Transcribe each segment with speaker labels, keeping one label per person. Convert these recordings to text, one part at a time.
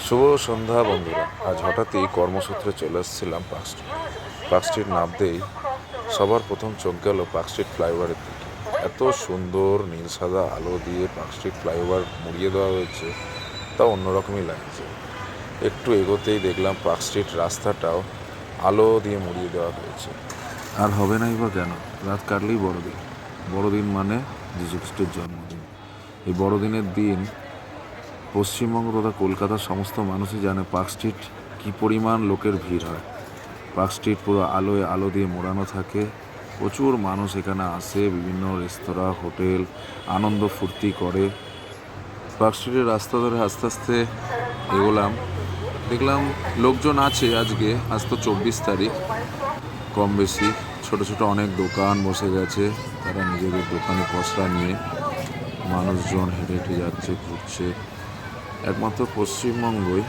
Speaker 1: শুভ সন্ধ্যা বন্ধুরা। আজ হঠাৎই কর্মসূত্রে চলে এসেছিলাম পার্ক স্ট্রিট নামতেই সবার প্রথম চোখ গেল পার্ক স্ট্রিট ফ্লাইওভারের দিকে। এত সুন্দর নীল সাদা আলো দিয়ে পার্ক স্ট্রিট ফ্লাইওভার মুড়িয়ে দেওয়া হয়েছে, তা অন্যরকমই লাগছে। একটু এগোতেই দেখলাম পার্ক স্ট্রিট রাস্তাটাও আলো দিয়ে মুড়িয়ে দেওয়া হয়েছে। আর হবে নাই বা কেন, রাত কাটলেই বড়দিন। বড়দিন মানে যীশুখ্রিস্টের জন্মদিন। এই বড়দিনের দিন পশ্চিমবঙ্গ তথা কলকাতার সমস্ত মানুষই জানে পার্ক স্ট্রিট কী পরিমাণ লোকের ভিড় হয়। পার্ক স্ট্রিট পুরো আলোয় আলো দিয়ে মোড়ানো থাকে। প্রচুর মানুষ এখানে আসে, বিভিন্ন রেস্তোরাঁ, হোটেল আনন্দ ফুর্তি করে। পার্ক স্ট্রিটের রাস্তা ধরে আস্তে আস্তে এগোলাম, দেখলাম লোকজন আছে। আজ তো 24 তারিখ, কম বেশি ছোট ছোট অনেক দোকান বসে গেছে। তারা নিজেদের দোকানে পসরা নিয়ে মানুষজন হেঁটে হেঁটে যাচ্ছে, ঘুরছে। একমাত্র পশ্চিমবঙ্গই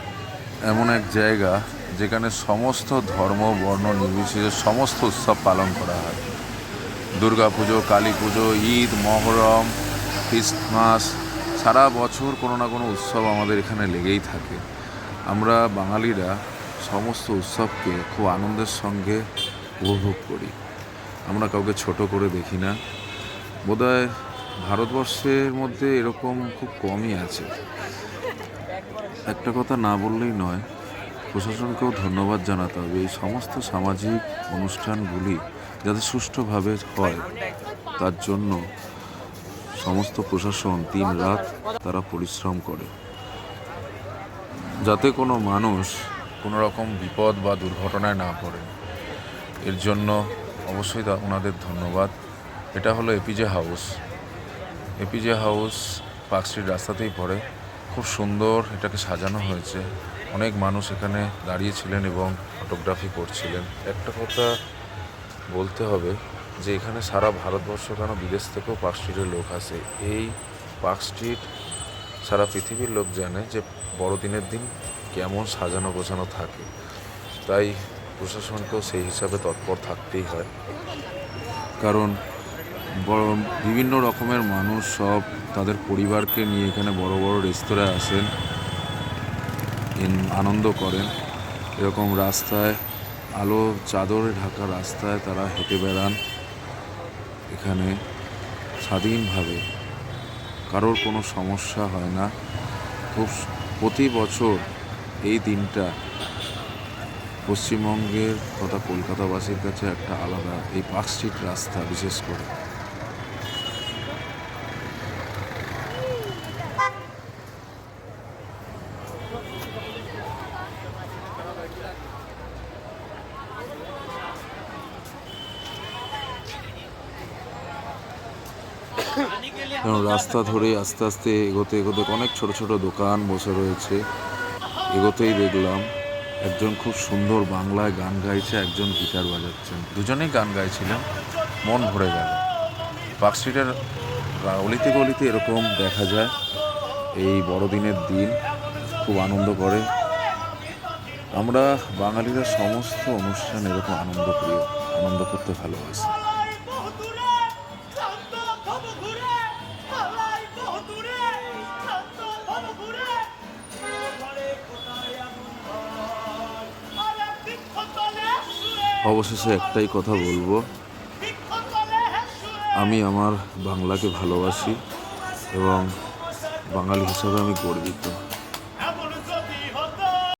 Speaker 1: এমন এক জায়গা যেখানে সমস্ত ধর্ম বর্ণ নির্বিশেষে সমস্ত উৎসব পালন করা হয়। দুর্গা পুজো, কালী পুজো, ঈদ, মহরম, ক্রিসমাস, সারা বছর কোনো না কোনো উৎসব আমাদের এখানে লেগেই থাকে। আমরা বাঙালিরা সমস্ত উৎসবকে খুব আনন্দের সঙ্গে উপভোগ করি। আমরা কাউকে ছোট করে দেখি না। বোধহয় ভারতবর্ষের মধ্যে এরকম খুব কমই আছে। একটা কথা না বললেই নয়, প্রশাসনকেও ধন্যবাদ জানাতে হবে। এই সমস্ত সামাজিক অনুষ্ঠানগুলি যাতে সুষ্ঠুভাবে হয়, তার জন্য সমস্ত প্রশাসন দিন রাত তারা পরিশ্রম করে, যাতে কোনো মানুষ কোনো রকম বিপদ বা দুর্ঘটনায় না পড়ে। এর জন্য অবশ্যই ওনাদের ধন্যবাদ। এটা হলো এপিজে হাউস পার্ক স্ট্রিট রাস্তাতেই পড়ে। খুব সুন্দর এটাকে সাজানো হয়েছে। অনেক মানুষ এখানে দাঁড়িয়েছিলেন এবং ফটোগ্রাফি করছিলেন। একটা কথা বলতে হবে যে এখানে সারা ভারতবর্ষ কেন বিদেশ থেকেও পার্ক স্ট্রিটের লোক আসে। এই পার্ক স্ট্রিট সারা পৃথিবীর লোক জানে যে বড়দিনের দিন কেমন সাজানো গোছানো থাকে। তাই প্রশাসনকেও সেই হিসাবে তৎপর থাকতেই হয়, কারণ বিভিন্ন রকমের মানুষ সব তাদের পরিবারকে নিয়ে এখানে বড় বড় রেস্তোরাঁয় আসেন, আনন্দ করেন। এরকম রাস্তায় আলো চাদরে ঢাকা রাস্তায় তারা হেঁটে বেড়ান। এখানে স্বাধীনভাবে, কারোর কোনো সমস্যা হয় না। প্রতি বছর এই দিনটা পশ্চিমবঙ্গের তথা কলকাতাবাসীর কাছে একটা আলাদা, এই পার্ক স্ট্রিট রাস্তা বিশেষ করে। কারণ রাস্তা ধরে আস্তে আস্তে এগোতে এগোতে অনেক ছোট ছোট দোকান বসে রয়েছে। এগোতেই দেখলাম একজন খুব সুন্দর বাংলায় গান গাইছে, একজন গিটার বাজাচ্ছেন। দুজনেই গান গাইছিলেন, মন ভরে গেল। পার্ক স্ট্রিটের অলিতে গলিতে এরকম দেখা যায়। এই বড়দিনের দিন খুব আনন্দ করে। আমরা বাঙালিরা সমস্ত অনুষ্ঠান এরকম আনন্দপ্রিয়, আনন্দ করতে ভালোবাসি। অবশেষে একটাই কথা বলবো, আমি আমার বাংলাকে ভালোবাসি এবং বাঙালি হিসাবে আমি গর্বিত।